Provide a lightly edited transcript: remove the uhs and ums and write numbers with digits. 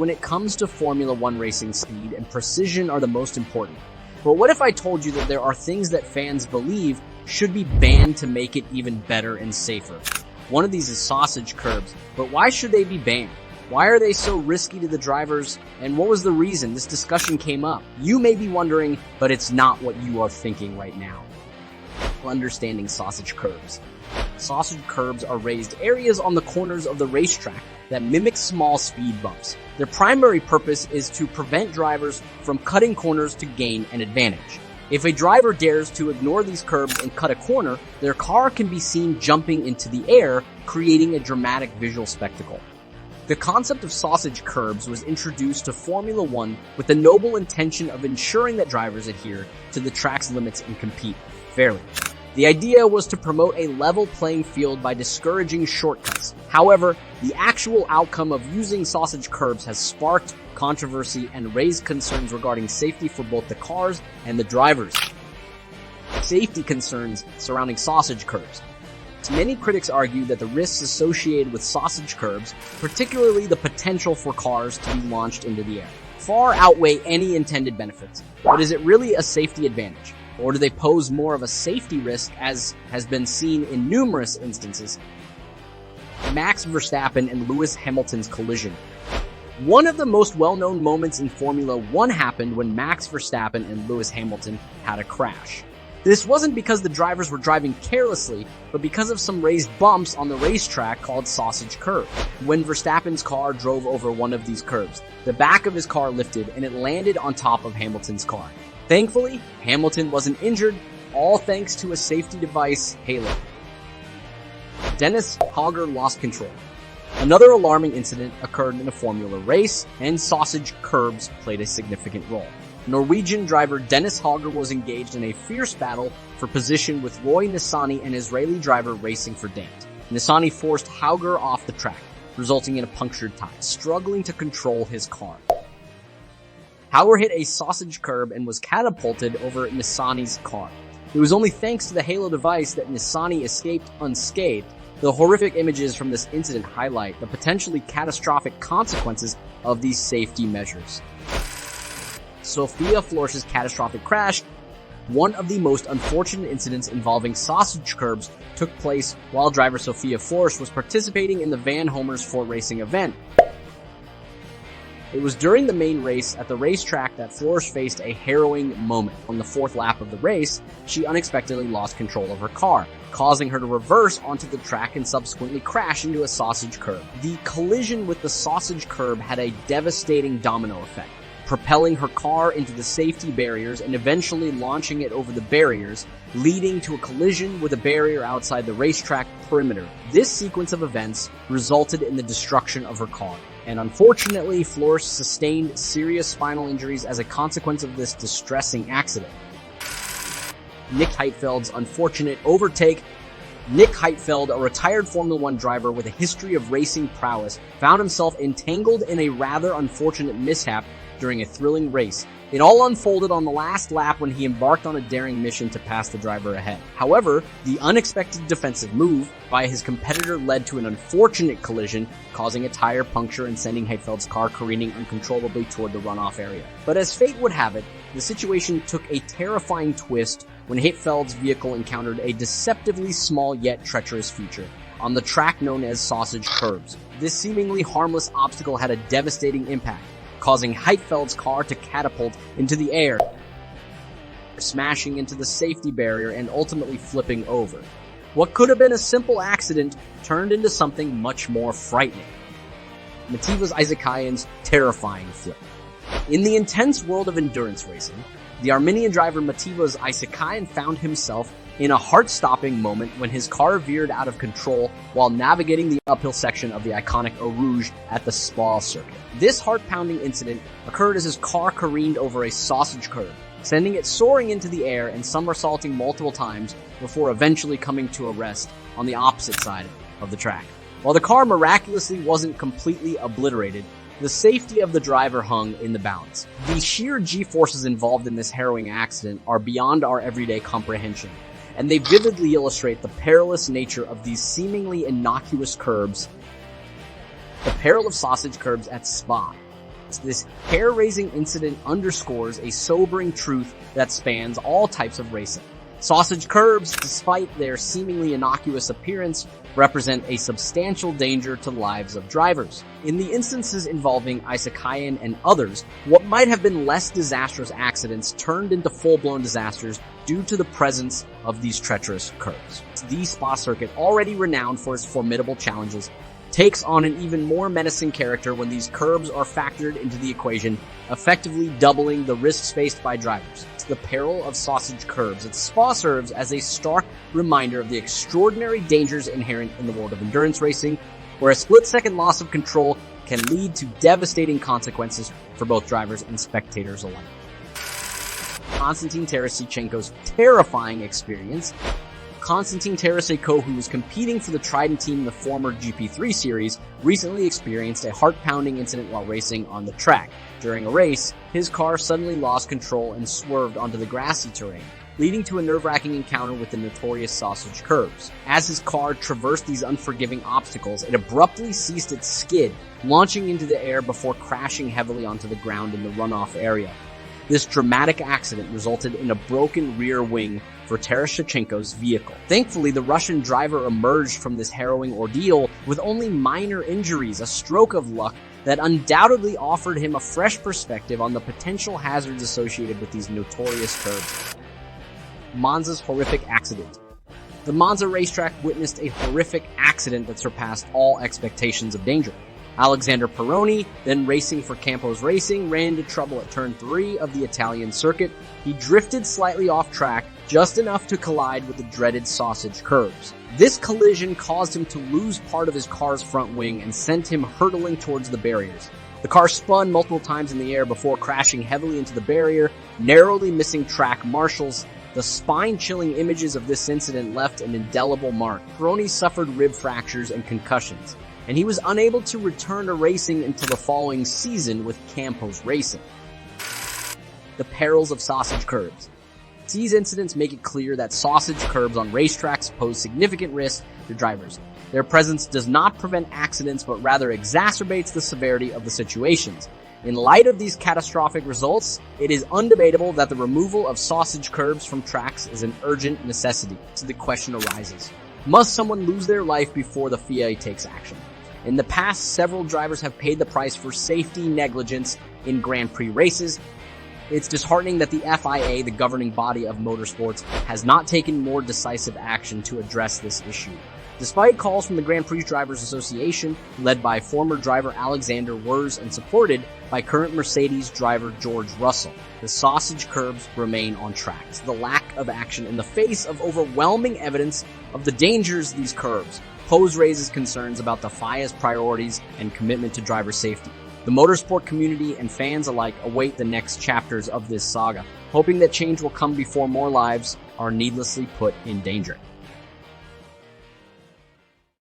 when it comes to Formula One racing, speed and precision are the most important. But what if I told you that there are things that fans believe should be banned to make it even better and safer? One of these is sausage curbs, but why should they be banned? Why are they so risky to the drivers, and what was the reason this discussion came up? You may be wondering, but it's not what you are thinking right now. Understanding sausage curbs. Sausage curbs are raised areas on the corners of the racetrack that mimic small speed bumps. Their primary purpose is to prevent drivers from cutting corners to gain an advantage. If a driver dares to ignore these curbs and cut a corner, their car can be seen jumping into the air, creating a dramatic visual spectacle. The concept of sausage curbs was introduced to Formula One with the noble intention of ensuring that drivers adhere to the track's limits and compete fairly. The idea was to promote a level playing field by discouraging shortcuts. However, the actual outcome of using sausage curbs has sparked controversy and raised concerns regarding safety for both the cars and the drivers. Safety concerns surrounding sausage curbs. Many critics argue that the risks associated with sausage curbs, particularly the potential for cars to be launched into the air, far outweigh any intended benefits. But is it really a safety advantage? Or do they pose more of a safety risk, as has been seen in numerous instances? Max Verstappen and Lewis Hamilton's collision. One of the most well-known moments in Formula One happened when Max Verstappen and Lewis Hamilton had a crash. This wasn't because the drivers were driving carelessly, but because of some raised bumps on the racetrack called sausage curbs. When Verstappen's car drove over one of these curbs, the back of his car lifted and it landed on top of Hamilton's car. Thankfully, Hamilton wasn't injured, all thanks to a safety device, Halo. Dennis Hogger lost control. Another alarming incident occurred in a Formula race, and sausage curbs played a significant role. Norwegian driver Dennis Hogger was engaged in a fierce battle for position with Roy Nissany, an Israeli driver racing for Dant. Nissany forced Hogger off the track, resulting in a punctured tire, struggling to control his car. Hogger hit a sausage curb and was catapulted over Nissany's car. It was only thanks to the Halo device that Nissany escaped unscathed. The horrific images from this incident highlight the potentially catastrophic consequences of these safety measures. Sophia Florsch's catastrophic crash. One of the most unfortunate incidents involving sausage curbs took place while driver Sophia Florsch was participating in the Van Homers Fort Racing event. It was during the main race at the racetrack that Florsch faced a harrowing moment. On the fourth lap of the race, she unexpectedly lost control of her car, causing her to reverse onto the track and subsequently crash into a sausage curb. The collision with the sausage curb had a devastating domino effect, propelling her car into the safety barriers and eventually launching it over the barriers, leading to a collision with a barrier outside the racetrack perimeter. This sequence of events resulted in the destruction of her car, and unfortunately, Florsch sustained serious spinal injuries as a consequence of this distressing accident. Nick Heidfeld's unfortunate overtake. Nick Heidfeld, a retired Formula One driver with a history of racing prowess, found himself entangled in a rather unfortunate mishap during a thrilling race. It all unfolded on the last lap when he embarked on a daring mission to pass the driver ahead. However, the unexpected defensive move by his competitor led to an unfortunate collision, causing a tire puncture and sending Heidfeld's car careening uncontrollably toward the runoff area. But as fate would have it, the situation took a terrifying twist when Heidfeld's vehicle encountered a deceptively small yet treacherous feature on the track known as sausage curbs. This seemingly harmless obstacle had a devastating impact, causing Heidfeld's car to catapult into the air, smashing into the safety barrier and ultimately flipping over. What could have been a simple accident turned into something much more frightening. Matvej Isakayan's terrifying flip. In the intense world of endurance racing, the Armenian driver Matvej Isakayan found himself in a heart-stopping moment when his car veered out of control while navigating the uphill section of the iconic Eau Rouge at the Spa circuit. This heart-pounding incident occurred as his car careened over a sausage curb, sending it soaring into the air and somersaulting multiple times before eventually coming to a rest on the opposite side of the track. While the car miraculously wasn't completely obliterated, the safety of the driver hung in the balance. The sheer G-forces involved in this harrowing accident are beyond our everyday comprehension, and they vividly illustrate the perilous nature of these seemingly innocuous curbs. The peril of sausage curbs at Spa. This hair-raising incident underscores a sobering truth that spans all types of racing. Sausage curbs, despite their seemingly innocuous appearance, represent a substantial danger to the lives of drivers. In the instances involving Isakayan and others, what might have been less disastrous accidents turned into full-blown disasters due to the presence of these treacherous curbs. The Spa circuit, already renowned for its formidable challenges, takes on an even more menacing character when these curbs are factored into the equation, effectively doubling the risks faced by drivers. The peril of sausage curbs at Spa serves as a stark reminder of the extraordinary dangers inherent in the world of endurance racing, where a split-second loss of control can lead to devastating consequences for both drivers and spectators alike. Konstantin Tarasychenko's terrifying experience. Konstantin Tarasychenko, who was competing for the Trident team in the former GP3 series, recently experienced a heart-pounding incident while racing on the track. During a race, his car suddenly lost control and swerved onto the grassy terrain, leading to a nerve-wracking encounter with the notorious sausage curbs. As his car traversed these unforgiving obstacles, it abruptly ceased its skid, launching into the air before crashing heavily onto the ground in the runoff area. This dramatic accident resulted in a broken rear wing for Tarasychenko's vehicle. Thankfully, the Russian driver emerged from this harrowing ordeal with only minor injuries, a stroke of luck that undoubtedly offered him a fresh perspective on the potential hazards associated with these notorious curbs. Monza's horrific accident. The Monza racetrack witnessed a horrific accident that surpassed all expectations of danger. Alexander Peroni, then racing for Campos Racing, ran into trouble at turn 3 of the Italian circuit. He drifted slightly off track, just enough to collide with the dreaded sausage curbs. This collision caused him to lose part of his car's front wing and sent him hurtling towards the barriers. The car spun multiple times in the air before crashing heavily into the barrier, narrowly missing track marshals. The spine-chilling images of this incident left an indelible mark. Peroni suffered rib fractures and concussions, and he was unable to return to racing until the following season with Campos Racing. The perils of sausage curbs. These incidents make it clear that sausage curbs on racetracks pose significant risks to drivers. Their presence does not prevent accidents, but rather exacerbates the severity of the situations. In light of these catastrophic results, it is undebatable that the removal of sausage curbs from tracks is an urgent necessity. So the question arises, must someone lose their life before the FIA takes action? In the past, several drivers have paid the price for safety negligence in Grand Prix races. It's disheartening that the FIA, the governing body of motorsports, has not taken more decisive action to address this issue. Despite calls from the Grand Prix Drivers Association, led by former driver Alexander Wurz and supported by current Mercedes driver George Russell, the sausage curbs remain on tracks. The lack of action in the face of overwhelming evidence of the dangers of these curbs raises concerns about the FIA's priorities and commitment to driver safety. The motorsport community and fans alike await the next chapters of this saga, hoping that change will come before more lives are needlessly put in danger.